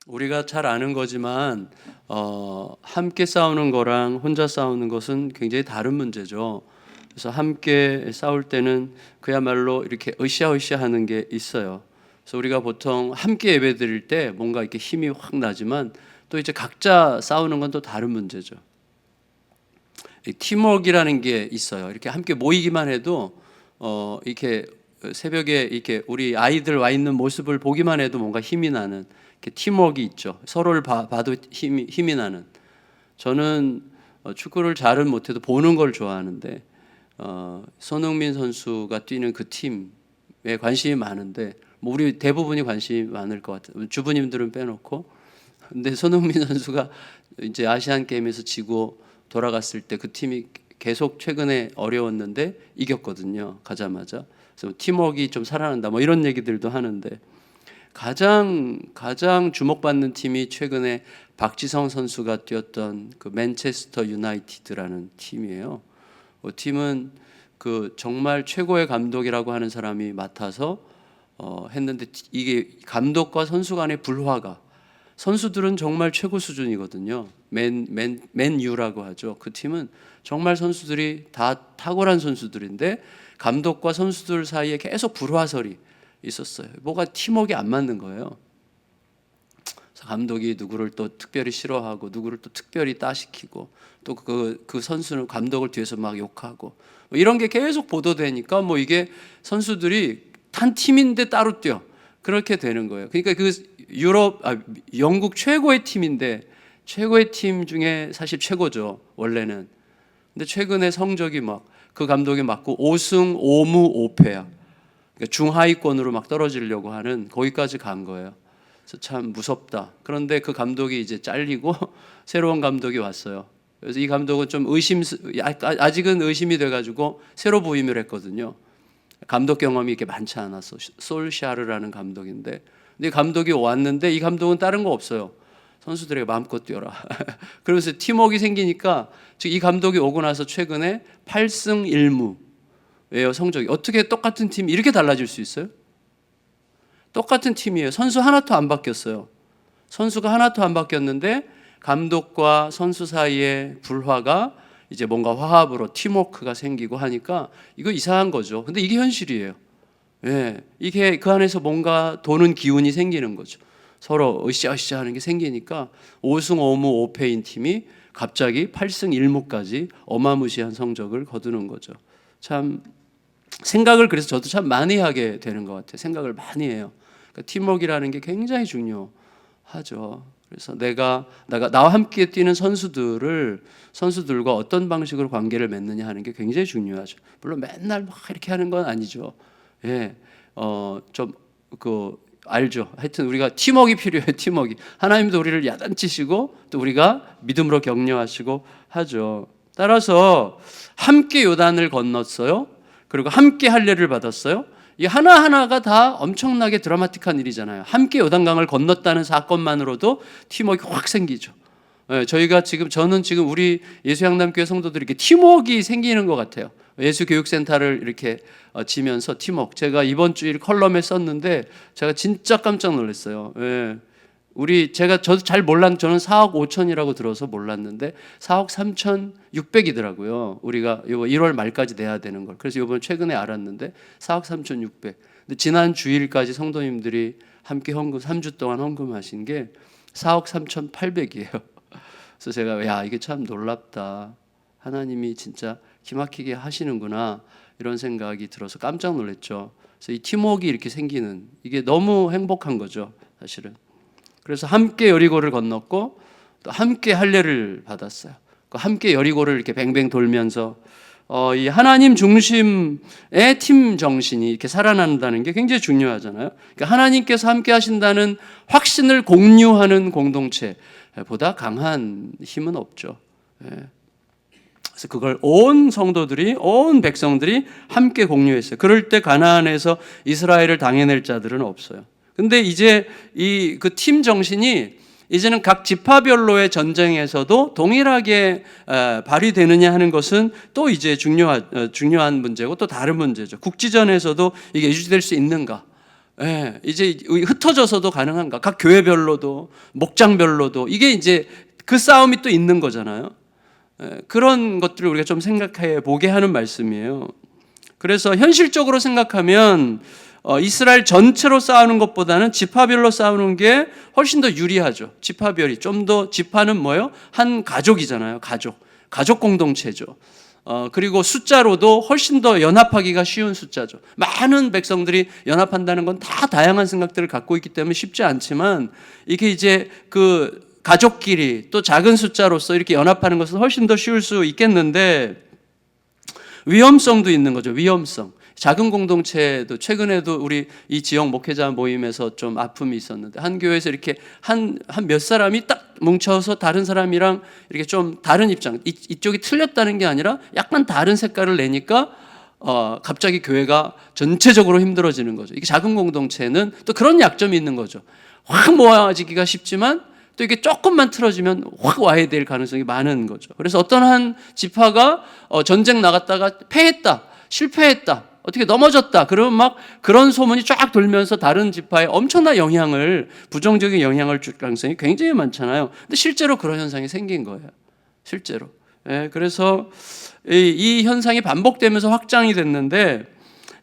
우리가 잘 아는 거지만 함께 싸우는 거랑 혼자 싸우는 것은 굉장히 다른 문제죠. 그래서 함께 싸울 때는 그야말로 이렇게 으쌰으쌰 하는 게 있어요. 그래서 우리가 보통 함께 예배 드릴 때 뭔가 이렇게 힘이 확 나지만 또 이제 각자 싸우는 건 또 다른 문제죠. 팀워크라는 게 있어요. 이렇게 함께 모이기만 해도 이렇게 새벽에 이렇게 우리 아이들 와 있는 모습을 보기만 해도 뭔가 힘이 나는 팀워크 있죠. 서로를 봐도 힘이 나는. 저는 축구를 잘은 못해도 보는 걸 좋아하는데 손흥민 선수가 뛰는 그 팀에 관심이 많은데 뭐 우리 대부분이 관심이 많을 것 같아요. 주부님들은 빼놓고. 근데 손흥민 선수가 이제 아시안 게임에서 지고 돌아갔을 때 그 팀이 계속 최근에 어려웠는데 이겼거든요. 가자마자. 그래서 팀워크가 좀 살아난다. 뭐 이런 얘기들도 하는데 가장 주목받는 팀이 최근에 박지성 선수가 뛰었던 그 맨체스터 유나이티드라는 팀이에요. 그 팀은 그 정말 최고의 감독이라고 하는 사람이 맡아서 했는데 이게 감독과 선수 간의 불화가 선수들은 정말 최고 수준이거든요. 맨유라고 하죠. 그 팀은 정말 선수들이 다 탁월한 선수들인데 감독과 선수들 사이에 계속 불화설이 있었어요. 뭐가 팀워크가 안 맞는 거예요. 그래서 감독이 누구를 또 특별히 싫어하고 누구를 또 특별히 따시키고 또 그 선수는 감독을 뒤에서 막 욕하고 뭐 이런 게 계속 보도되니까 뭐 이게 선수들이 한 팀인데 따로 뛰어 그렇게 되는 거예요. 그러니까 영국 최고의 팀인데 최고의 팀 중에 사실 최고죠 원래는. 근데 최근에 성적이 막 그 감독이 맡고 5승 5무 5패야. 그러니까 중하위권으로 막 떨어지려고 하는 거기까지 간 거예요. 그래서 참 무섭다. 그런데 그 감독이 이제 잘리고 새로운 감독이 왔어요. 그래서 이 감독은 좀 아직은 의심이 돼가지고 새로 부임을 했거든요. 감독 경험이 이렇게 많지 않았어. 솔샤르라는 감독인데, 근데 감독이 왔는데 이 감독은 다른 거 없어요. 선수들에게 마음껏 뛰어라. 그러면서 팀워크가 생기니까 이 감독이 오고 나서 최근에 8승 1무 왜요? 성적이 어떻게 똑같은 팀이 이렇게 달라질 수 있어요? 똑같은 팀이에요. 선수 하나도 안 바뀌었어요. 선수가 하나도 안 바뀌었는데 감독과 선수 사이의 불화가 이제 뭔가 화합으로 팀워크가 생기고 하니까 이거 이상한 거죠. 근데 이게 현실이에요. 예, 이게 그 안에서 뭔가 도는 기운이 생기는 거죠. 서로 으쌰으쌰 하는 게 생기니까 5승 5무 5패인 팀이 갑자기 8승 1무까지 어마무시한 성적을 거두는 거죠. 참 생각을 그래서 저도 참 많이 하게 되는 것 같아요. 생각을 많이 해요. 그러니까 팀워크라는 게 굉장히 중요하죠. 그래서 나와 함께 뛰는 선수들과 어떤 방식으로 관계를 맺느냐 하는 게 굉장히 중요하죠. 물론 맨날 막 이렇게 하는 건 아니죠. 예, 알죠. 하여튼 우리가 팀워크가 필요해요. 팀워크. 하나님도 우리를 야단치시고 또 우리가 믿음으로 격려하시고 하죠. 따라서 함께 요단을 건넜어요. 그리고 함께 할례를 받았어요. 이 하나하나가 다 엄청나게 드라마틱한 일이잖아요. 함께 요단강을 건넜다는 사건만으로도 팀워크가 확 생기죠. 저는 지금 우리 예수양남교회 성도들이 이렇게 팀워크가 생기는 것 같아요. 예수교육센터를 이렇게 지면서 팀워크. 제가 이번 주일 컬럼에 썼는데 제가 진짜 깜짝 놀랐어요. 저도 잘 몰랐는데 저는 4억 5천이라고 들어서 몰랐는데 4억 3,600이더라고요. 우리가 1월 말까지 내야 되는 걸. 그래서 이번 최근에 알았는데 4억 3,600. 근데 지난 주일까지 성도님들이 함께 헌금 3주 동안 헌금하신 게 4억 3,800이에요. 그래서 제가 이게 참 놀랍다. 하나님이 진짜 기막히게 하시는구나 이런 생각이 들어서 깜짝 놀랐죠. 그래서 이 팀워크가 이렇게 생기는 이게 너무 행복한 거죠, 사실은. 그래서 함께 여리고를 건넜고 또 함께 할례를 받았어요. 함께 여리고를 이렇게 뱅뱅 돌면서 이 하나님 중심의 팀 정신이 이렇게 살아난다는 게 굉장히 중요하잖아요. 그러니까 하나님께서 함께 하신다는 확신을 공유하는 공동체보다 강한 힘은 없죠. 그래서 그걸 온 성도들이, 온 백성들이 함께 공유했어요. 그럴 때 가나안에서 이스라엘을 당해낼 자들은 없어요. 근데 이제 그 팀 정신이 이제는 각 지파별로의 전쟁에서도 동일하게 발휘되느냐 하는 것은 또 이제 중요한 문제고 또 다른 문제죠. 국지전에서도 이게 유지될 수 있는가? 예, 이제 흩어져서도 가능한가? 각 교회별로도, 목장별로도 이게 이제 그 싸움이 또 있는 거잖아요. 예, 그런 것들을 우리가 좀 생각해 보게 하는 말씀이에요. 그래서 현실적으로 생각하면 이스라엘 전체로 싸우는 것보다는 지파별로 싸우는 게 훨씬 더 유리하죠. 지파별이 좀 더, 지파는 뭐예요? 한 가족이잖아요. 가족 공동체죠. 그리고 숫자로도 훨씬 더 연합하기가 쉬운 숫자죠. 많은 백성들이 연합한다는 건 다 다양한 생각들을 갖고 있기 때문에 쉽지 않지만, 이게 이제 그 가족끼리 또 작은 숫자로서 이렇게 연합하는 것은 훨씬 더 쉬울 수 있겠는데, 위험성도 있는 거죠. 위험성. 작은 공동체도 최근에도 우리 이 지역 목회자 모임에서 좀 아픔이 있었는데, 한 교회에서 이렇게 한 몇 사람이 딱 뭉쳐서 다른 사람이랑 이렇게 좀 다른 입장, 이쪽이 틀렸다는 게 아니라 약간 다른 색깔을 내니까 갑자기 교회가 전체적으로 힘들어지는 거죠. 이게 작은 공동체는 또 그런 약점이 있는 거죠. 확 모아지기가 쉽지만 또 이게 조금만 틀어지면 확 와야 될 가능성이 많은 거죠. 그래서 어떤 한 지파가 전쟁 나갔다가 패했다, 실패했다, 어떻게 넘어졌다, 그러면 막 그런 소문이 쫙 돌면서 다른 지파에 엄청난 영향을, 부정적인 영향을 줄 가능성이 굉장히 많잖아요. 근데 실제로 그런 현상이 생긴 거예요. 실제로. 예, 그래서 이 현상이 반복되면서 확장이 됐는데,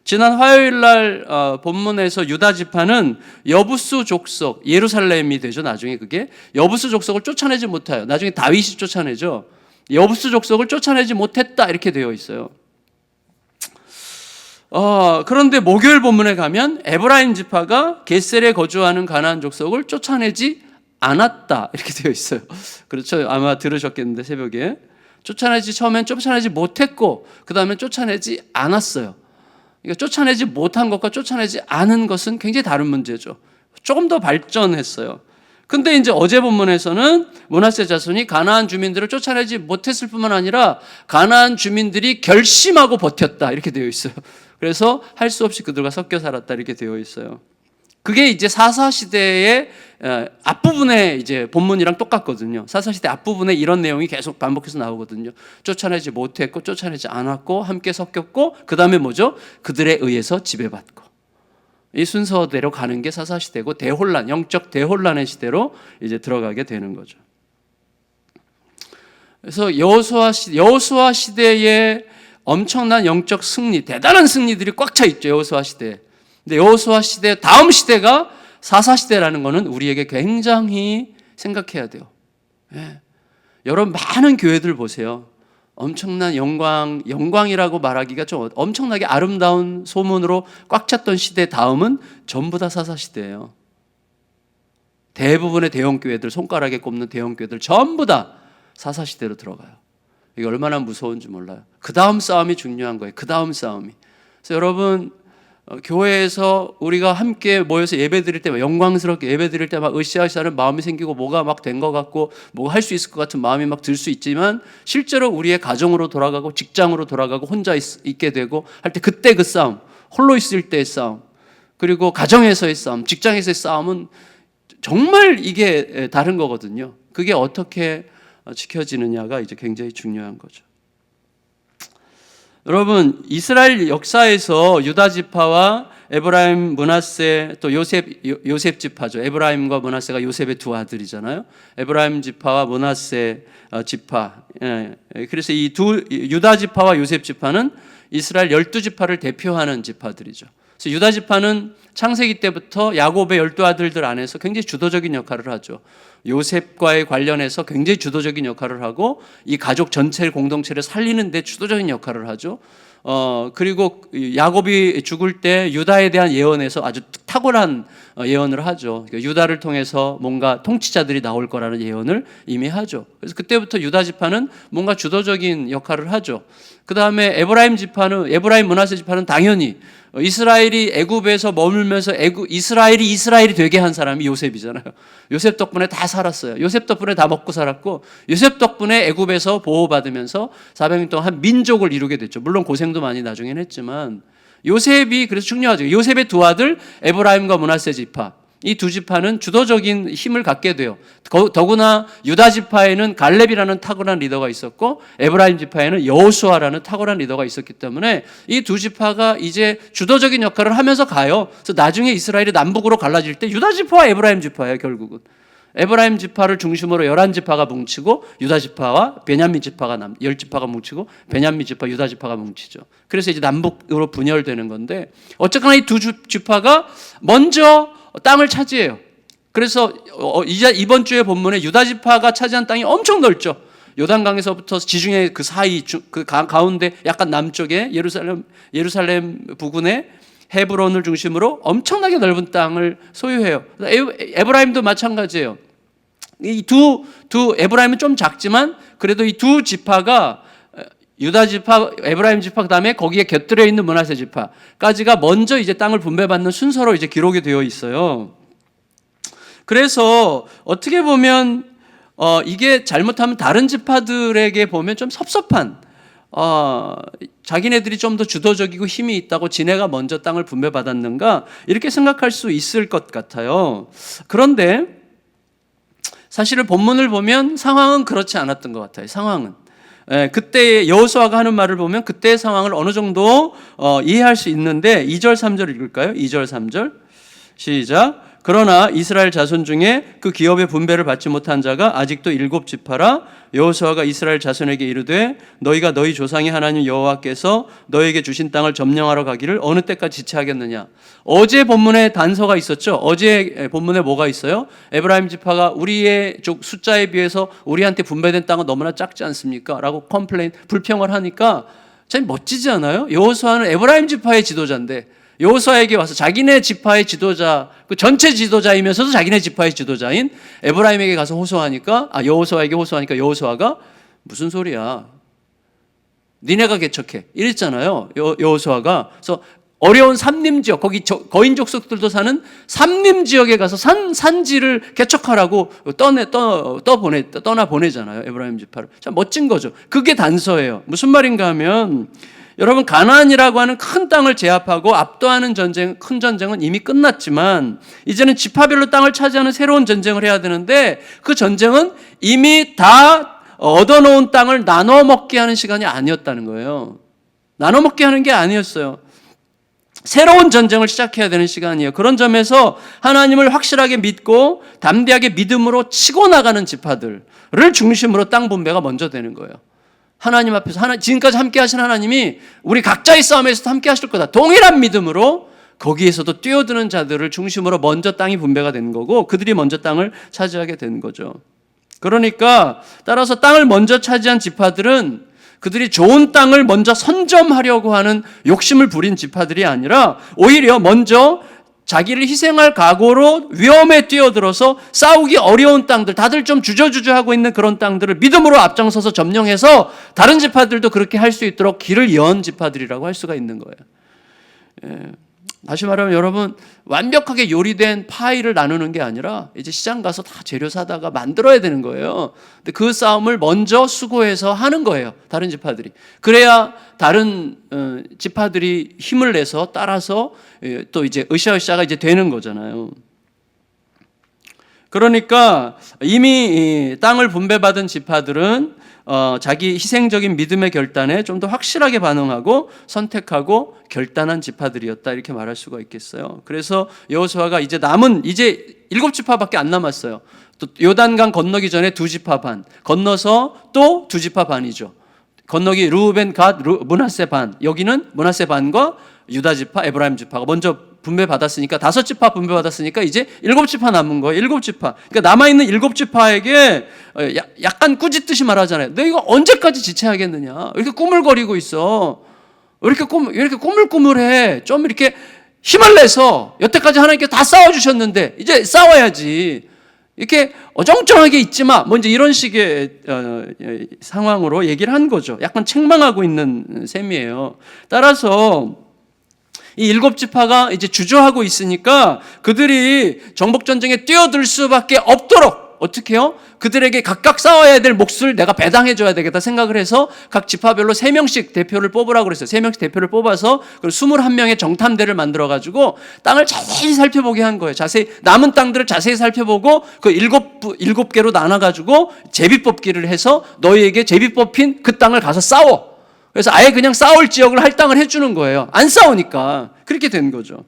지난 화요일 날 본문에서 유다 지파는 여부수 족속, 예루살렘이 되죠. 나중에 그게 여부수 족속을 쫓아내지 못해요. 나중에 다윗이 쫓아내죠. 여부수 족속을 쫓아내지 못했다 이렇게 되어 있어요. 그런데 목요일 본문에 가면 에브라임 지파가 겟셀에 거주하는 가나안 족속을 쫓아내지 않았다 이렇게 되어 있어요. 그렇죠. 아마 들으셨겠는데 새벽에 처음엔 쫓아내지 못했고 그 다음에 쫓아내지 않았어요. 그러니까 쫓아내지 못한 것과 쫓아내지 않은 것은 굉장히 다른 문제죠. 조금 더 발전했어요. 근데 이제 어제 본문에서는 므낫세 자손이 가나안 주민들을 쫓아내지 못했을 뿐만 아니라 가나안 주민들이 결심하고 버텼다 이렇게 되어 있어요. 그래서 할 수 없이 그들과 섞여 살았다 이렇게 되어 있어요. 그게 이제 사사시대의 앞부분에 이제 본문이랑 똑같거든요. 사사시대 앞부분에 이런 내용이 계속 반복해서 나오거든요. 쫓아내지 못했고 쫓아내지 않았고 함께 섞였고 그 다음에 뭐죠? 그들에 의해서 지배받고. 이 순서대로 가는 게 사사시대고 대혼란, 영적 대혼란의 시대로 이제 들어가게 되는 거죠. 그래서 여호수아 시대에 엄청난 영적 승리, 대단한 승리들이 꽉 차 있죠. 여호수아 시대에. 근데 여호수아 시대 다음 시대가 사사시대라는 것은 우리에게 굉장히 생각해야 돼요. 예. 여러분 많은 교회들 보세요. 엄청난 영광이라고 말하기가 좀 엄청나게 아름다운 소문으로 꽉 찼던 시대 다음은 전부 다 사사시대예요. 대부분의 대형교회들, 손가락에 꼽는 대형교회들 전부 다 사사시대로 들어가요. 이게 얼마나 무서운지 몰라요. 그 다음 싸움이 중요한 거예요. 그 다음 싸움이. 그래서 여러분 교회에서 우리가 함께 모여서 예배 드릴 때 영광스럽게 예배 드릴 때 막 으쌰으쌰하는 마음이 생기고 뭐가 막 된 것 같고 뭐가 할 수 있을 것 같은 마음이 막 들 수 있지만 실제로 우리의 가정으로 돌아가고 직장으로 돌아가고 혼자 있게 되고 할 때 그때 그 싸움, 홀로 있을 때의 싸움, 그리고 가정에서의 싸움, 직장에서의 싸움은 정말 이게 다른 거거든요. 그게 어떻게 지켜지느냐가 이제 굉장히 중요한 거죠. 여러분 이스라엘 역사에서 유다 지파와 에브라임, 므낫세 또 요셉 지파죠. 에브라임과 므낫세가 요셉의 두 아들이잖아요. 에브라임 지파와 므낫세 지파. 그래서 이 두 유다 지파와 요셉 지파는 이스라엘 12지파를 대표하는 지파들이죠. 그래서 유다 지파는 창세기 때부터 야곱의 12아들들 안에서 굉장히 주도적인 역할을 하죠. 요셉과의 관련해서 굉장히 주도적인 역할을 하고 이 가족 전체 공동체를 살리는 데 주도적인 역할을 하죠. 그리고 야곱이 죽을 때 유다에 대한 예언에서 아주 탁월한 예언을 하죠. 그러니까 유다를 통해서 뭔가 통치자들이 나올 거라는 예언을 이미 하죠. 그래서 그때부터 유다 지파는 뭔가 주도적인 역할을 하죠. 그 다음에 에브라임 므낫세 지파는 당연히 이스라엘이 애굽에서 머물면서 이스라엘이 되게 한 사람이 요셉이잖아요. 요셉 덕분에 다 살았어요. 요셉 덕분에 다 먹고 살았고 요셉 덕분에 애굽에서 보호받으면서 400년 동안 한 민족을 이루게 됐죠. 물론 고생도 많이 나중엔 했지만 요셉이 그래서 중요하죠. 요셉의 두 아들 에브라임과 므낫세 지파. 이 두 지파는 주도적인 힘을 갖게 돼요. 더구나 유다 지파에는 갈렙이라는 탁월한 리더가 있었고 에브라임 지파에는 여호수아라는 탁월한 리더가 있었기 때문에 이 두 지파가 이제 주도적인 역할을 하면서 가요. 그래서 나중에 이스라엘이 남북으로 갈라질 때 유다 지파와 에브라임 지파예요, 결국은. 에브라임 지파를 중심으로 11지파가 뭉치고 유다 지파와 베냐민 지파가 10지파가 뭉치고 베냐민 지파, 유다 지파가 뭉치죠. 그래서 이제 남북으로 분열되는 건데 어쨌거나 이 두 지파가 먼저 땅을 차지해요. 그래서 이번 주의 본문에 유다 지파가 차지한 땅이 엄청 넓죠. 요단강에서부터 지중해 그 사이 그 가운데 약간 남쪽에 예루살렘 부근에 헤브론을 중심으로 엄청나게 넓은 땅을 소유해요. 에브라임도 마찬가지예요. 이 두 에브라임은 좀 작지만 그래도 이 두 지파가 유다 지파, 에브라임 지파 그다음에 거기에 곁들여 있는 므낫세 지파까지가 먼저 이제 땅을 분배받는 순서로 이제 기록이 되어 있어요. 그래서 어떻게 보면 이게 잘못하면 다른 지파들에게 보면 좀 섭섭한 자기네들이 좀 더 주도적이고 힘이 있다고 지네가 먼저 땅을 분배받았는가 이렇게 생각할 수 있을 것 같아요. 그런데 사실은 본문을 보면 상황은 그렇지 않았던 것 같아요. 상황은 그때 여호수아가 하는 말을 보면 그때의 상황을 어느 정도 이해할 수 있는데 2절 3절 읽을까요? 2절 3절 시작. 그러나 이스라엘 자손 중에 그 기업의 분배를 받지 못한 자가 아직도 7지파라. 여호수아가 이스라엘 자손에게 이르되 너희가 너희 조상의 하나님 여호와께서 너희에게 주신 땅을 점령하러 가기를 어느 때까지 지체하겠느냐. 어제 본문에 단서가 있었죠. 어제 본문에 뭐가 있어요? 에브라임 지파가 우리의 숫자에 비해서 우리한테 분배된 땅은 너무나 작지 않습니까? 라고 불평을 하니까 참 멋지지 않아요? 여호수아는 에브라임 지파의 지도자인데 여호수아에게 와서 자기네 지파의 지도자, 그 전체 지도자이면서도 자기네 지파의 지도자인 에브라임에게 가서 호소하니까, 여호수아에게 호소하니까 여호수아가 무슨 소리야? 니네가 개척해. 이랬잖아요. 여호수아가. 그래서 어려운 산림 지역, 거기 거인 족속들도 사는 산림 지역에 가서 산지를 개척하라고 떠나 보내잖아요. 에브라임 지파를. 참 멋진 거죠. 그게 단서예요. 무슨 말인가 하면 여러분 가나안이라고 하는 큰 땅을 제압하고 압도하는 큰 전쟁은 이미 끝났지만 이제는 지파별로 땅을 차지하는 새로운 전쟁을 해야 되는데 그 전쟁은 이미 다 얻어놓은 땅을 나눠 먹게 하는 시간이 아니었다는 거예요. 나눠 먹게 하는 게 아니었어요. 새로운 전쟁을 시작해야 되는 시간이에요. 그런 점에서 하나님을 확실하게 믿고 담대하게 믿음으로 치고 나가는 지파들을 중심으로 땅 분배가 먼저 되는 거예요. 하나님 앞에서 지금까지 함께 하신 하나님이 우리 각자의 싸움에서도 함께 하실 거다. 동일한 믿음으로 거기에서도 뛰어드는 자들을 중심으로 먼저 땅이 분배가 되는 거고 그들이 먼저 땅을 차지하게 되는 거죠. 그러니까 따라서 땅을 먼저 차지한 지파들은 그들이 좋은 땅을 먼저 선점하려고 하는 욕심을 부린 지파들이 아니라 오히려 먼저 자기를 희생할 각오로 위험에 뛰어들어서 싸우기 어려운 땅들, 다들 좀 주저주저하고 있는 그런 땅들을 믿음으로 앞장서서 점령해서 다른 지파들도 그렇게 할 수 있도록 길을 연 지파들이라고 할 수가 있는 거예요. 다시 말하면 여러분 완벽하게 요리된 파이를 나누는 게 아니라 이제 시장 가서 다 재료 사다가 만들어야 되는 거예요. 근데 그 싸움을 먼저 수고해서 하는 거예요. 다른 지파들이. 그래야 다른 지파들이 힘을 내서 따라서 또 이제 으쌰으쌰가 이제 되는 거잖아요. 그러니까 이미 땅을 분배받은 지파들은 자기 희생적인 믿음의 결단에 좀 더 확실하게 반응하고 선택하고 결단한 지파들이었다 이렇게 말할 수가 있겠어요. 그래서 여호수아가 이제 7지파밖에 안 남았어요. 또 요단강 건너기 전에 2지파 반 건너서 또 2지파 반이죠. 건너기 르우벤, 갓, 므낫세 반. 여기는 므낫세 반과 유다 지파, 에브라임 지파가 먼저 분배받았으니까 5지파 분배받았으니까 이제 7지파 남은 거예요. 7지파. 그러니까 남아있는 7지파에게 약간 꾸짖듯이 말하잖아요. 너 이거 언제까지 지체하겠느냐? 왜 이렇게 꾸물거리고 있어? 왜 이렇게 꾸물꾸물해? 좀 이렇게 힘을 내서 여태까지 하나님께 다 싸워주셨는데 이제 싸워야지. 이렇게 어정쩡하게 있지 마. 뭐 이제 이런 식의 상황으로 얘기를 한 거죠. 약간 책망하고 있는 셈이에요. 따라서 이 7지파가 이제 주저하고 있으니까 그들이 정복전쟁에 뛰어들 수밖에 없도록 어떻게 해요? 그들에게 각각 싸워야 될 몫을 내가 배당해줘야 되겠다 생각을 해서 각 지파별로 3명씩 대표를 뽑으라고 그랬어요. 3명씩 대표를 뽑아서 21명의 정탐대를 만들어가지고 땅을 자세히 살펴보게 한 거예요. 자세히, 남은 땅들을 자세히 살펴보고 그 7개로 나눠가지고 제비 뽑기를 해서 너희에게 제비 뽑힌 그 땅을 가서 싸워. 그래서 아예 그냥 싸울 지역을 할당을 해주는 거예요. 안 싸우니까. 그렇게 된 거죠.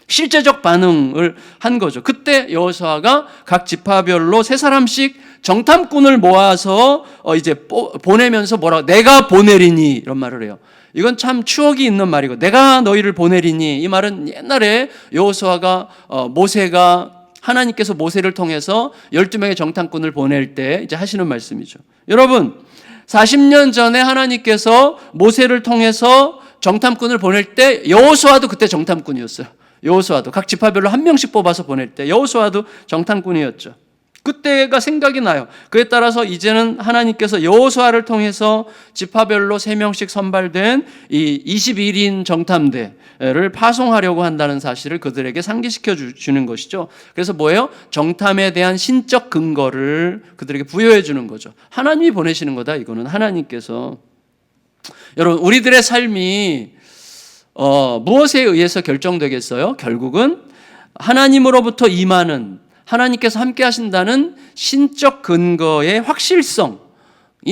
실제적 반응을 한 거죠. 그때 여호수아가 각 지파별로 3사람씩 정탐꾼을 모아서 이제 보내면서 뭐라고, 내가 보내리니, 이런 말을 해요. 이건 참 추억이 있는 말이고, 내가 너희를 보내리니, 이 말은 옛날에 여호수아가 모세가 하나님께서 모세를 통해서 12명의 정탐꾼을 보낼 때 이제 하시는 말씀이죠. 여러분, 40년 전에 하나님께서 모세를 통해서 정탐꾼을 보낼 때 여호수아도 그때 정탐꾼이었어요. 여호수아도 각 지파별로 1명씩 뽑아서 보낼 때 여호수아도 정탐꾼이었죠. 그때가 생각이 나요. 그에 따라서 이제는 하나님께서 여호수아를 통해서 지파별로 3명씩 선발된 이 21인 정탐대를 파송하려고 한다는 사실을 그들에게 상기시켜 주는 것이죠. 그래서 뭐예요? 정탐에 대한 신적 근거를 그들에게 부여해 주는 거죠. 하나님이 보내시는 거다. 이거는 하나님께서. 여러분, 우리들의 삶이 무엇에 의해서 결정되겠어요? 결국은 하나님으로부터 임하는, 하나님께서 함께 하신다는 신적 근거의 확실성이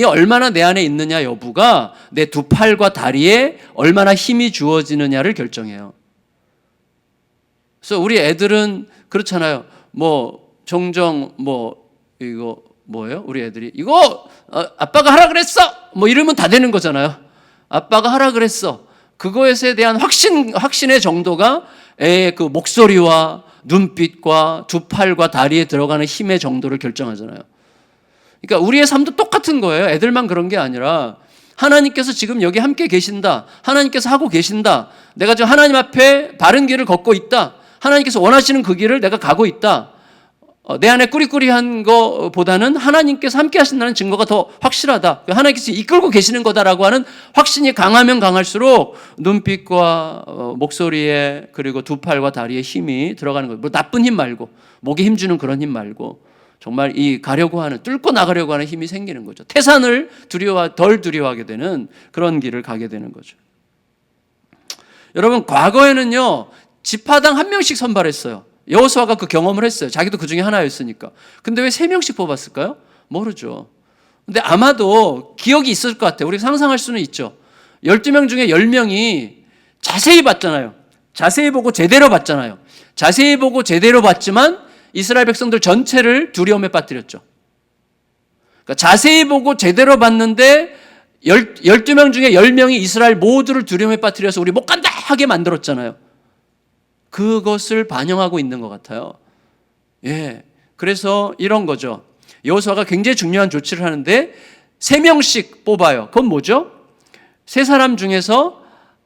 얼마나 내 안에 있느냐 여부가 내 두 팔과 다리에 얼마나 힘이 주어지느냐를 결정해요. 그래서 우리 애들은 그렇잖아요. 종종 이거 뭐예요? 우리 애들이 이거 아빠가 하라 그랬어! 이러면 다 되는 거잖아요. 아빠가 하라 그랬어. 그것에 대한 확신의 정도가 애의 그 목소리와 눈빛과 두 팔과 다리에 들어가는 힘의 정도를 결정하잖아요. 그러니까 우리의 삶도 똑같은 거예요. 애들만 그런 게 아니라 하나님께서 지금 여기 함께 계신다. 하나님께서 하고 계신다. 내가 지금 하나님 앞에 바른 길을 걷고 있다. 하나님께서 원하시는 그 길을 내가 가고 있다. 내 안에 꾸리꾸리한 것보다는 하나님께서 함께 하신다는 증거가 더 확실하다. 하나님께서 이끌고 계시는 거다라고 하는 확신이 강하면 강할수록 눈빛과 목소리에 그리고 두 팔과 다리에 힘이 들어가는 거예요. 나쁜 힘 말고, 목에 힘주는 그런 힘 말고, 정말 뚫고 나가려고 하는 힘이 생기는 거죠. 태산을 덜 두려워하게 되는 그런 길을 가게 되는 거죠. 여러분, 과거에는요, 지파당 1명씩 선발했어요. 여호수아가 그 경험을 했어요. 자기도 그 중에 하나였으니까. 근데 왜 3명씩 뽑았을까요? 모르죠. 근데 아마도 기억이 있을 것 같아요. 우리가 상상할 수는 있죠. 12명 중에 10명이 자세히 봤잖아요. 자세히 보고 제대로 봤잖아요. 자세히 보고 제대로 봤지만 이스라엘 백성들 전체를 두려움에 빠뜨렸죠. 그러니까 자세히 보고 제대로 봤는데 12명 중에 10명이 이스라엘 모두를 두려움에 빠뜨려서 우리 못 간다 하게 만들었잖아요. 그것을 반영하고 있는 것 같아요. 예. 그래서 이런 거죠. 여호수아가 굉장히 중요한 조치를 하는데 3명씩 뽑아요. 그건 뭐죠? 3사람 중에서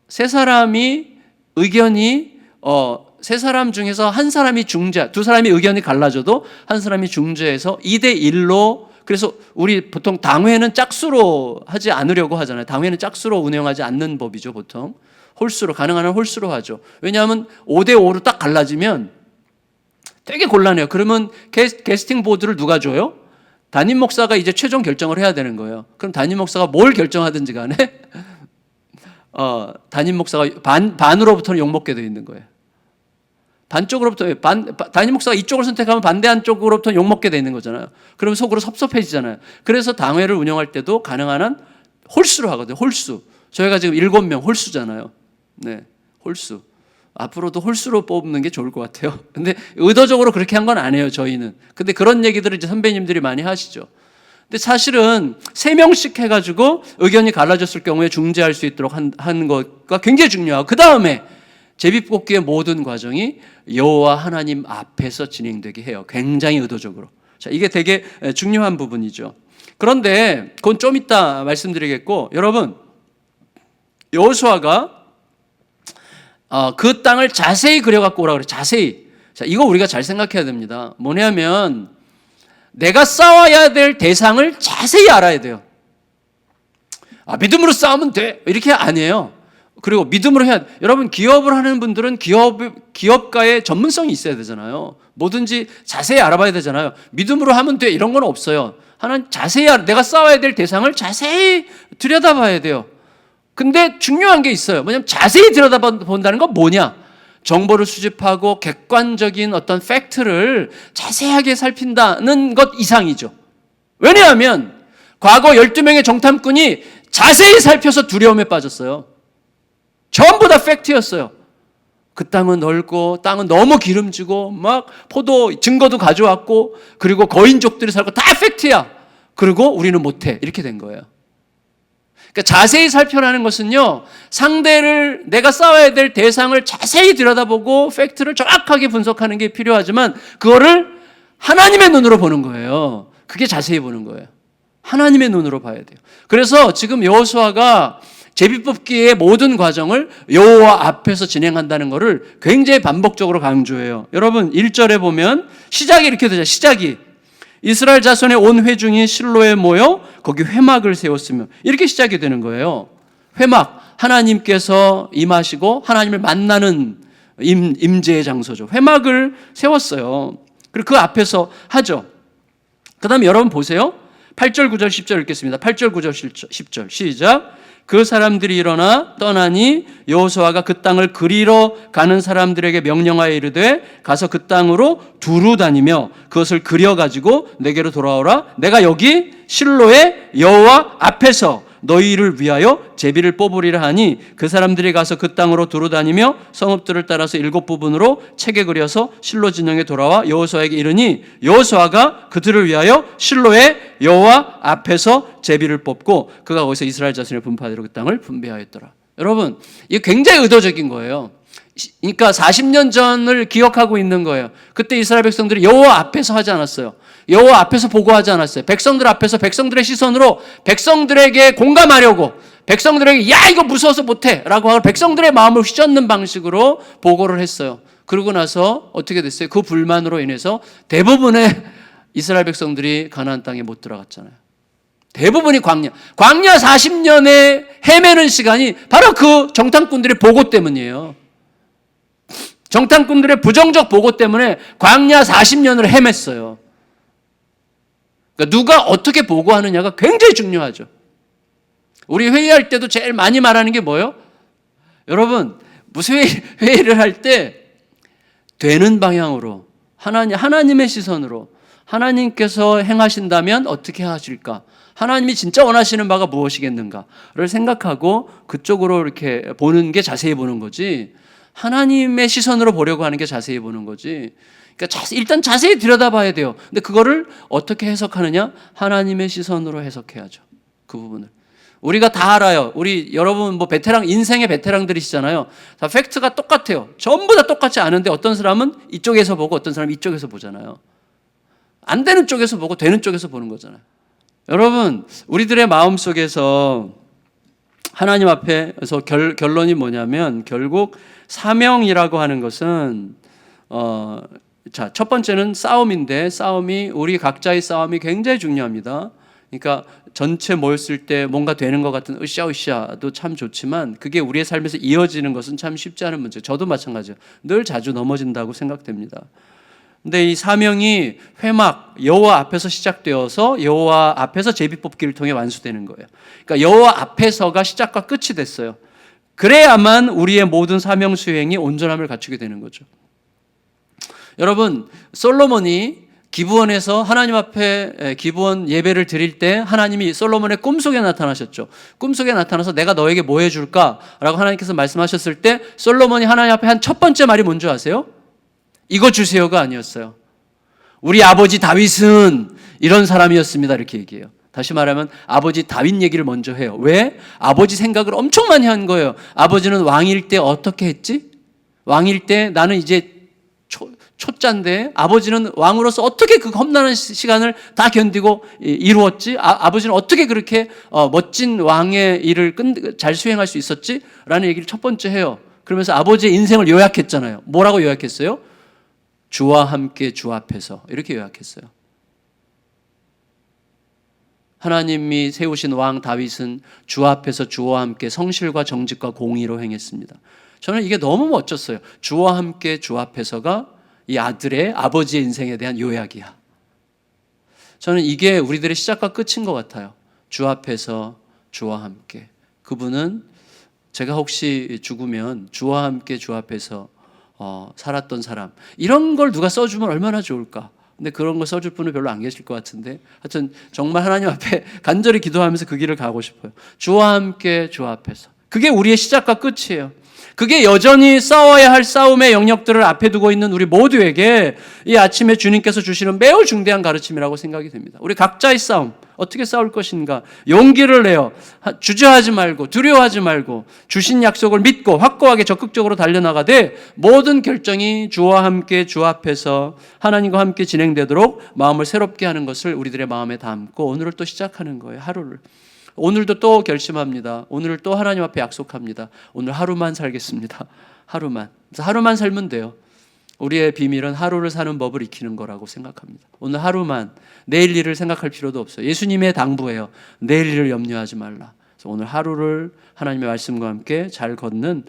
3사람이 의견이 3사람 중에서 한 사람이 중재, 2사람이 의견이 갈라져도 한 사람이 중재해서 2대1로. 그래서 우리 보통 당회는 짝수로 하지 않으려고 하잖아요. 당회는 짝수로 운영하지 않는 법이죠, 보통. 홀수로, 가능한 한 홀수로 하죠. 왜냐하면 5대5로 딱 갈라지면 되게 곤란해요. 그러면 게스팅 보드를 누가 줘요? 담임 목사가 이제 최종 결정을 해야 되는 거예요. 그럼 담임 목사가 뭘 결정하든지 간에 담임 목사가 반으로부터는 욕먹게 되어 있는 거예요. 담임 목사가 이쪽을 선택하면 반대한 쪽으로부터 욕먹게 되어 있는 거잖아요. 그러면 속으로 섭섭해지잖아요. 그래서 당회를 운영할 때도 가능한 한 홀수로 하거든요. 홀수. 저희가 지금 7명 홀수잖아요. 네, 홀수. 앞으로도 홀수로 뽑는 게 좋을 것 같아요. 근데 의도적으로 그렇게 한 건 아니에요, 저희는. 근데 그런 얘기들을 이제 선배님들이 많이 하시죠. 근데 사실은 3명씩 해가지고 의견이 갈라졌을 경우에 중재할 수 있도록 한 것과 굉장히 중요하고, 그 다음에 제비뽑기의 모든 과정이 여호와 하나님 앞에서 진행되게 해요. 굉장히 의도적으로. 자, 이게 되게 중요한 부분이죠. 그런데 그건 좀 이따 말씀드리겠고, 여러분, 여호수아가 그 땅을 자세히 그려갖고 오라고 그래요. 자세히. 자, 이거 우리가 잘 생각해야 됩니다. 뭐냐면 내가 싸워야 될 대상을 자세히 알아야 돼요. 믿음으로 싸우면 돼, 이렇게 아니에요. 그리고 믿음으로 해야 돼. 여러분, 기업을 하는 분들은 기업가의 전문성이 있어야 되잖아요. 뭐든지 자세히 알아봐야 되잖아요. 믿음으로 하면 돼, 이런 건 없어요. 하나는 자세히 내가 싸워야 될 대상을 자세히 들여다봐야 돼요. 근데 중요한 게 있어요. 뭐냐면 자세히 들여다본다는 건 뭐냐? 정보를 수집하고 객관적인 어떤 팩트를 자세하게 살핀다는 것 이상이죠. 왜냐하면 과거 12명의 정탐꾼이 자세히 살펴서 두려움에 빠졌어요. 전부 다 팩트였어요. 그 땅은 넓고 땅은 너무 기름지고 막 포도 증거도 가져왔고 그리고 거인족들이 살고 다 팩트야. 그리고 우리는 못해. 이렇게 된 거예요. 그러니까 자세히 살펴라는 것은요, 상대를, 내가 싸워야 될 대상을 자세히 들여다보고 팩트를 정확하게 분석하는 게 필요하지만 그거를 하나님의 눈으로 보는 거예요. 그게 자세히 보는 거예요. 하나님의 눈으로 봐야 돼요. 그래서 지금 여호수아가 제비뽑기의 모든 과정을 여호와 앞에서 진행한다는 것을 굉장히 반복적으로 강조해요. 여러분 1절에 보면 시작이 이렇게 되죠. 시작이 이스라엘 자손의 온 회중이 실로에 모여 거기 회막을 세웠으며, 이렇게 시작이 되는 거예요. 회막, 하나님께서 임하시고 하나님을 만나는 임재의 장소죠. 회막을 세웠어요. 그리고 그 앞에서 하죠. 그 다음에 여러분 보세요. 8절 9절 10절 읽겠습니다. 8절 9절 10절 시작. 그 사람들이 일어나 떠나니 여호수아가 그 땅을 그리러 가는 사람들에게 명령하여 이르되 가서 그 땅으로 두루 다니며 그것을 그려가지고 내게로 돌아오라. 내가 여기 실로의 여호와 앞에서 너희를 위하여 제비를 뽑으리라 하니 그 사람들이 가서 그 땅으로 두루 다니며 성읍들을 따라서 7부분으로 책에 그려서 실로 진영에 돌아와 여호수아에게 이르니 여호수아가 그들을 위하여 실로의 여호와 앞에서 제비를 뽑고 그가 거기서 이스라엘 자손의 분파대로 그 땅을 분배하였더라. 여러분, 이게 굉장히 의도적인 거예요. 그러니까 40년 전을 기억하고 있는 거예요. 그때 이스라엘 백성들이 여호와 앞에서 하지 않았어요. 여호와 앞에서 보고하지 않았어요. 백성들 앞에서 백성들의 시선으로 백성들에게 공감하려고, 백성들에게 야 이거 무서워서 못해 라고 하고 백성들의 마음을 휘젓는 방식으로 보고를 했어요. 그러고 나서 어떻게 됐어요? 그 불만으로 인해서 대부분의 이스라엘 백성들이 가나안 땅에 못 들어갔잖아요. 대부분이 광야 40년의 헤매는 시간이 바로 그 정탐꾼들의 보고 때문이에요. 정탐꾼들의 부정적 보고 때문에 광야 40년을 헤맸어요. 그러니까 누가 어떻게 보고하느냐가 굉장히 중요하죠. 우리 회의할 때도 제일 많이 말하는 게 뭐예요? 여러분, 무슨 회의를 할 때 되는 방향으로, 하나님의 시선으로, 하나님께서 행하신다면 어떻게 하실까? 하나님이 진짜 원하시는 바가 무엇이겠는가를 생각하고 그쪽으로 이렇게 보는 게 자세히 보는 거지, 하나님의 시선으로 보려고 하는 게 자세히 보는 거지. 그러니까 일단 자세히 들여다봐야 돼요. 근데 그거를 어떻게 해석하느냐? 하나님의 시선으로 해석해야죠. 그 부분을. 우리가 다 알아요. 우리 여러분 뭐 베테랑, 인생의 베테랑들이시잖아요. 다 팩트가 똑같아요. 전부 다 똑같지 않은데 어떤 사람은 이쪽에서 보고 어떤 사람은 이쪽에서 보잖아요. 안 되는 쪽에서 보고 되는 쪽에서 보는 거잖아요. 여러분, 우리들의 마음속에서 하나님 앞에서 결론이 뭐냐면 결국 사명이라고 하는 것은 자, 첫 번째는 싸움인데, 싸움이 우리 각자의 싸움이 굉장히 중요합니다. 그러니까 전체 모였을 때 뭔가 되는 것 같은 으쌰으쌰도 참 좋지만 그게 우리의 삶에서 이어지는 것은 참 쉽지 않은 문제. 저도 마찬가지예요. 늘 자주 넘어진다고 생각됩니다. 근데 이 사명이 회막, 여호와 앞에서 시작되어서 여호와 앞에서 제비 뽑기를 통해 완수되는 거예요. 그러니까 여호와 앞에서가 시작과 끝이 됐어요. 그래야만 우리의 모든 사명 수행이 온전함을 갖추게 되는 거죠. 여러분, 솔로몬이 기브원에서 하나님 앞에 기브원 예배를 드릴 때 하나님이 솔로몬의 꿈속에 나타나셨죠. 꿈속에 나타나서 내가 너에게 뭐 해줄까? 라고 하나님께서 말씀하셨을 때 솔로몬이 하나님 앞에 한 첫 번째 말이 뭔지 아세요? 이거 주세요가 아니었어요. 우리 아버지 다윗은 이런 사람이었습니다. 이렇게 얘기해요. 다시 말하면 아버지 다윗 얘기를 먼저 해요. 왜? 아버지 생각을 엄청 많이 한 거예요. 아버지는 왕일 때 어떻게 했지? 왕일 때 나는 이제 초짜인데 아버지는 왕으로서 어떻게 그 험난한 시간을 다 견디고 이루었지? 아버지는 어떻게 그렇게 멋진 왕의 일을 잘 수행할 수 있었지? 라는 얘기를 첫 번째 해요. 그러면서 아버지의 인생을 요약했잖아요. 뭐라고 요약했어요? 주와 함께 주 앞에서, 이렇게 요약했어요. 하나님이 세우신 왕 다윗은 주 앞에서 주와 함께 성실과 정직과 공의로 행했습니다. 저는 이게 너무 멋졌어요. 주와 함께 주 앞에서가 이 아들의 아버지의 인생에 대한 요약이야. 저는 이게 우리들의 시작과 끝인 것 같아요. 주 앞에서 주와 함께. 그분은 제가 혹시 죽으면 주와 함께 주 앞에서 살았던 사람, 이런 걸 누가 써주면 얼마나 좋을까. 근데 그런 걸 써줄 분은 별로 안 계실 것 같은데, 하여튼 정말 하나님 앞에 간절히 기도하면서 그 길을 가고 싶어요. 주와 함께 주 앞에서. 그게 우리의 시작과 끝이에요. 그게 여전히 싸워야 할 싸움의 영역들을 앞에 두고 있는 우리 모두에게 이 아침에 주님께서 주시는 매우 중대한 가르침이라고 생각이 됩니다. 우리 각자의 싸움, 어떻게 싸울 것인가, 용기를 내어 주저하지 말고 두려워하지 말고 주신 약속을 믿고 확고하게 적극적으로 달려나가되 모든 결정이 주와 함께 주 앞에서 하나님과 함께 진행되도록 마음을 새롭게 하는 것을 우리들의 마음에 담고 오늘을 또 시작하는 거예요. 하루를. 오늘도 또 결심합니다. 오늘을 또 하나님 앞에 약속합니다. 오늘 하루만 살겠습니다. 하루만. 그래서 하루만 살면 돼요. 우리의 비밀은 하루를 사는 법을 익히는 거라고 생각합니다. 오늘 하루만, 내일 일을 생각할 필요도 없어요. 예수님의 당부예요. 내일 일을 염려하지 말라. 그래서 오늘 하루를 하나님의 말씀과 함께 잘 걷는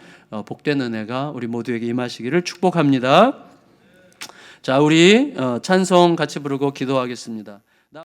복된 은혜가 우리 모두에게 임하시기를 축복합니다. 자, 우리 찬송 같이 부르고 기도하겠습니다.